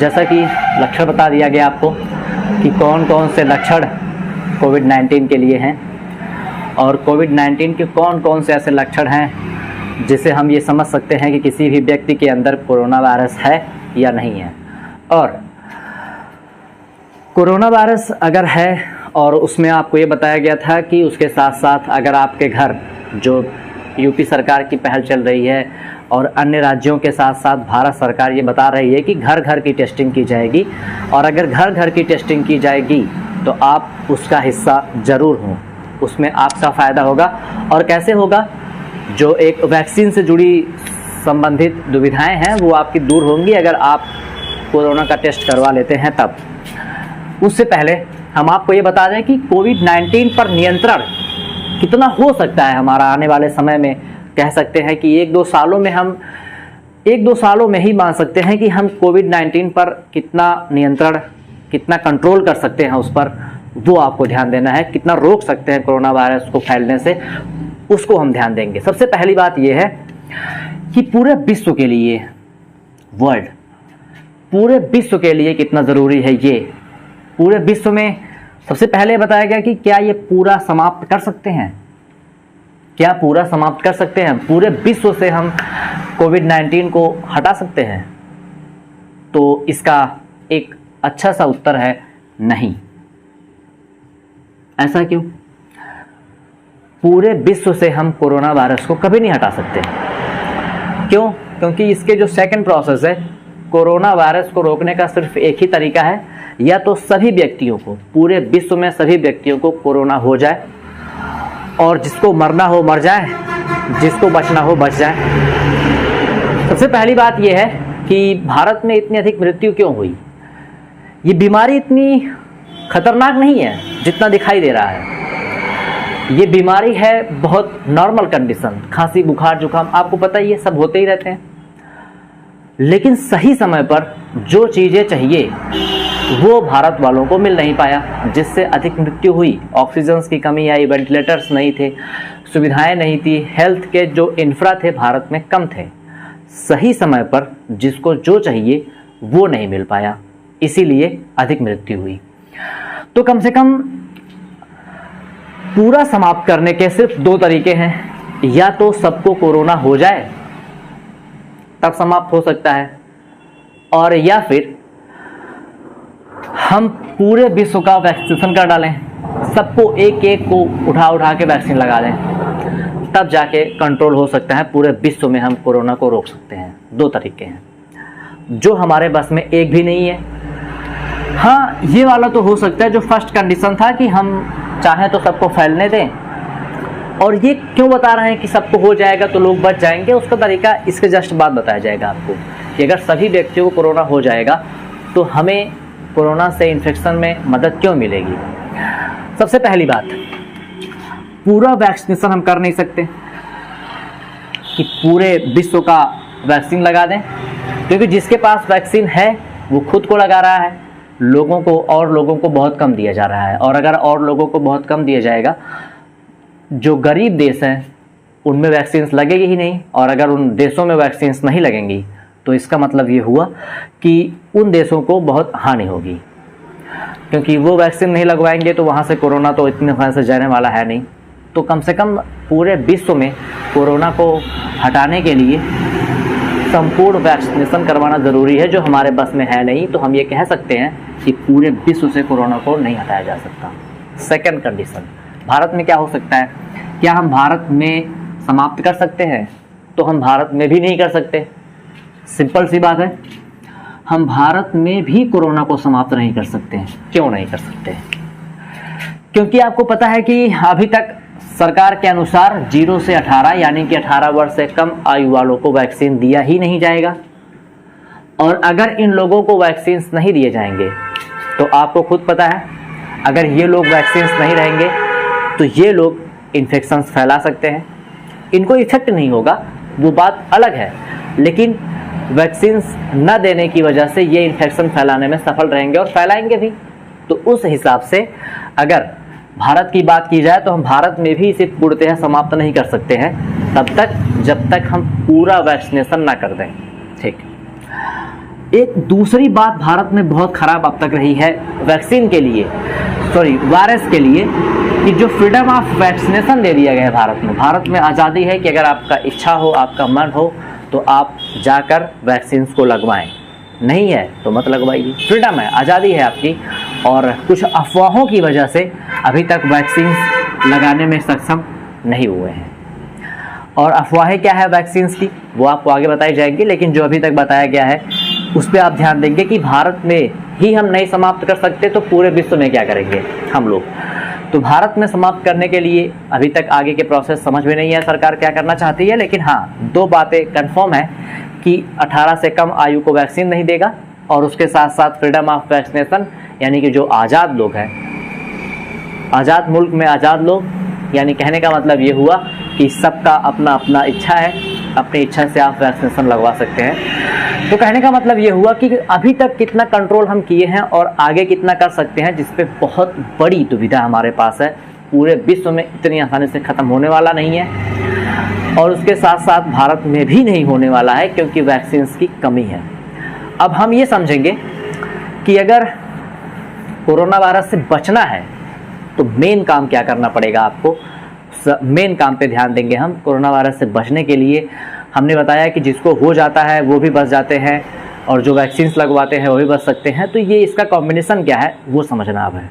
जैसा कि लक्षण बता दिया गया आपको कि कौन कौन से लक्षण कोविड-19 के लिए हैं और कोविड-19 के कौन कौन से ऐसे लक्षण हैं जिसे हम ये समझ सकते हैं कि किसी भी व्यक्ति के अंदर कोरोना वायरस है या नहीं है। और कोरोना वायरस अगर है और उसमें आपको ये बताया गया था कि उसके साथ साथ अगर आपके घर, जो यूपी सरकार की पहल चल रही है और अन्य राज्यों के साथ साथ भारत सरकार ये बता रही है कि घर घर की टेस्टिंग की जाएगी, और अगर घर घर की टेस्टिंग की जाएगी तो आप उसका हिस्सा ज़रूर हों, उसमें आपका फ़ायदा होगा। और कैसे होगा? जो एक वैक्सीन से जुड़ी संबंधित दुविधाएं हैं वो आपकी दूर होंगी अगर आप कोरोना का टेस्ट करवा लेते हैं तब। उससे पहले हम आपको ये बता दें कि कोविड-19 पर नियंत्रण कितना हो सकता है हमारा आने वाले समय में। कह सकते हैं कि एक दो सालों में ही मान सकते हैं कि हम कोविड-19 पर कितना नियंत्रण, कितना कंट्रोल कर सकते हैं उस पर, वो आपको ध्यान देना है। कितना रोक सकते हैं कोरोना वायरस को फैलने से, उसको हम ध्यान देंगे। सबसे पहली बात यह है कि पूरे विश्व के लिए, पूरे विश्व के लिए कितना ज़रूरी है ये। पूरे विश्व में सबसे पहले बताया गया कि क्या ये पूरा समाप्त कर सकते हैं, क्या पूरा समाप्त कर सकते हैं, पूरे विश्व से हम कोविड-19 को हटा सकते हैं? तो इसका एक अच्छा सा उत्तर है नहीं। ऐसा क्यों? पूरे विश्व से हम कोरोना वायरस को कभी नहीं हटा सकते। क्यों? क्योंकि इसके जो सेकंड प्रोसेस है, कोरोना वायरस को रोकने का सिर्फ एक ही तरीका है, या तो सभी व्यक्तियों को, पूरे विश्व में सभी व्यक्तियों को कोरोना हो जाए और जिसको मरना हो मर जाए, जिसको बचना हो बच जाए। सबसे पहली बात यह है कि भारत में इतनी अधिक मृत्यु क्यों हुई? ये बीमारी इतनी खतरनाक नहीं है जितना दिखाई दे रहा है। ये बीमारी है बहुत नॉर्मल कंडीशन, खांसी, बुखार, जुकाम, आपको पता ही है, सब होते ही रहते हैं। लेकिन सही समय पर जो चीज़ें चाहिए वो भारत वालों को मिल नहीं पाया, जिससे अधिक मृत्यु हुई। ऑक्सीजन की कमी आई, वेंटिलेटर्स नहीं थे, सुविधाएं नहीं थी, हेल्थ के जो इंफ्रा थे भारत में कम थे। सही समय पर जिसको जो चाहिए वो नहीं मिल पाया, इसीलिए अधिक मृत्यु हुई। तो कम से कम पूरा समाप्त करने के सिर्फ दो तरीके हैं, या तो सबको कोरोना हो जाए तब समाप्त हो सकता है, और या फिर हम पूरे विश्व का वैक्सीनेशन कर डालें, सबको एक एक को उठा के वैक्सीन लगा दें, तब जाके कंट्रोल हो सकता है। पूरे विश्व में हम कोरोना को रोक सकते हैं। दो तरीके हैं जो हमारे बस में एक भी नहीं है। हाँ, ये वाला तो हो सकता है जो फर्स्ट कंडीशन था कि हम चाहें तो सबको फैलने दें, और ये क्यों बता रहे हैं कि सबको हो जाएगा तो लोग बच जाएंगे, उसका तरीका इसके जस्ट बाद बताया जाएगा आपको कि अगर सभी व्यक्तियों को कोरोना हो जाएगा तो हमें कोरोना से इन्फेक्शन में मदद क्यों मिलेगी। सबसे पहली बात, पूरा वैक्सीनेशन हम कर नहीं सकते कि पूरे विश्व का वैक्सीन लगा दें, क्योंकि जिसके पास वैक्सीन है वो खुद को लगा रहा है, लोगों को और लोगों को बहुत कम दिया जा रहा है। और अगर और लोगों को बहुत कम दिया जाएगा, जो गरीब देश हैं उनमें वैक्सीन्स लगेगी ही नहीं, और अगर उन देशों में वैक्सीन्स नहीं लगेंगी तो इसका मतलब ये हुआ कि उन देशों को बहुत हानि होगी, क्योंकि वो वैक्सीन नहीं लगवाएंगे तो वहाँ से कोरोना तो इतने समय से जाने वाला है नहीं। तो कम से कम पूरे विश्व में कोरोना को हटाने के लिए संपूर्ण वैक्सीनेशन करवाना ज़रूरी है, जो हमारे बस में है नहीं। तो हम ये कह सकते हैं कि पूरे विश्व से कोरोना को नहीं हटाया जा सकता। सेकंड कंडीशन, भारत में क्या हो सकता है? क्या हम भारत में समाप्त कर सकते हैं? तो हम भारत में भी नहीं कर सकते। सिंपल सी बात है, हम भारत में भी कोरोना को समाप्त नहीं कर सकते हैं। क्यों नहीं कर सकते? क्योंकि आपको पता है कि अभी तक सरकार के अनुसार 0 से 18 यानी कि 18 वर्ष से कम आयु वालों को वैक्सीन दिया ही नहीं जाएगा। और अगर इन लोगों को वैक्सीन नहीं दिए जाएंगे तो आपको खुद पता है, अगर ये लोग वैक्सीन नहीं रहेंगे तो ये लोग इन्फेक्शंस फैला सकते हैं। इनको इफेक्ट नहीं होगा, वो बात अलग है, लेकिन वैक्सीन्स न देने की वजह से ये इन्फेक्शन फैलाने में सफल रहेंगे और फैलाएंगे भी। तो उस हिसाब से अगर भारत की बात की जाए तो हम भारत में भी इसे पूर्णतः समाप्त नहीं कर सकते हैं तब तक जब तक हम पूरा वैक्सीनेशन ना कर दें। ठीक, एक दूसरी बात भारत में बहुत ख़राब अब तक रही है वैक्सीन के लिए, वायरस के लिए, कि जो फ्रीडम ऑफ वैक्सीनेशन दे दिया गया है भारत में आज़ादी है कि अगर आपका इच्छा हो, आपका मन हो तो आप जाकर वैक्सीन को लगवाएं, नहीं है तो मत लगवाइए, फ्रीडम है, आज़ादी है आपकी। और कुछ अफवाहों की वजह से अभी तक वैक्सीन लगाने में सक्षम नहीं हुए हैं। और अफवाहें क्या है वैक्सीन्स की वो आपको आगे बताई जाएगी, लेकिन जो अभी तक बताया गया है उस पर आप ध्यान देंगे कि भारत में ही हम नहीं समाप्त कर सकते तो पूरे विश्व में क्या करेंगे हम लोग। तो भारत में समाप्त करने के लिए अभी तक आगे के प्रोसेस समझ में नहीं है सरकार क्या करना चाहती है, लेकिन हाँ 2 बातें कंफर्म है कि 18 से कम आयु को वैक्सीन नहीं देगा, और उसके साथ साथ फ्रीडम ऑफ वैक्सीनेशन यानी कि जो आज़ाद लोग हैं, आज़ाद मुल्क में आज़ाद लोग, यानी कहने का मतलब ये हुआ कि सबका अपना अपना इच्छा है, अपनी इच्छा से आप वैक्सीनेशन लगवा सकते हैं। तो कहने का मतलब ये हुआ कि अभी तक कितना कंट्रोल हम किए हैं और आगे कितना कर सकते हैं, जिस पे बहुत बड़ी दुविधा हमारे पास है। पूरे विश्व में इतनी आसानी से ख़त्म होने वाला नहीं है, और उसके साथ साथ भारत में भी नहीं होने वाला है क्योंकि वैक्सीन की कमी है। अब हम ये समझेंगे कि अगर कोरोना वायरस से बचना है तो मेन काम क्या करना पड़ेगा आपको, मेन काम पे ध्यान देंगे हम। कोरोना वायरस से बचने के लिए हमने बताया कि जिसको हो जाता है वो भी बच जाते हैं, और जो वैक्सीन लगवाते हैं वो भी बच सकते हैं। तो ये इसका कॉम्बिनेशन क्या है वो समझना अब है।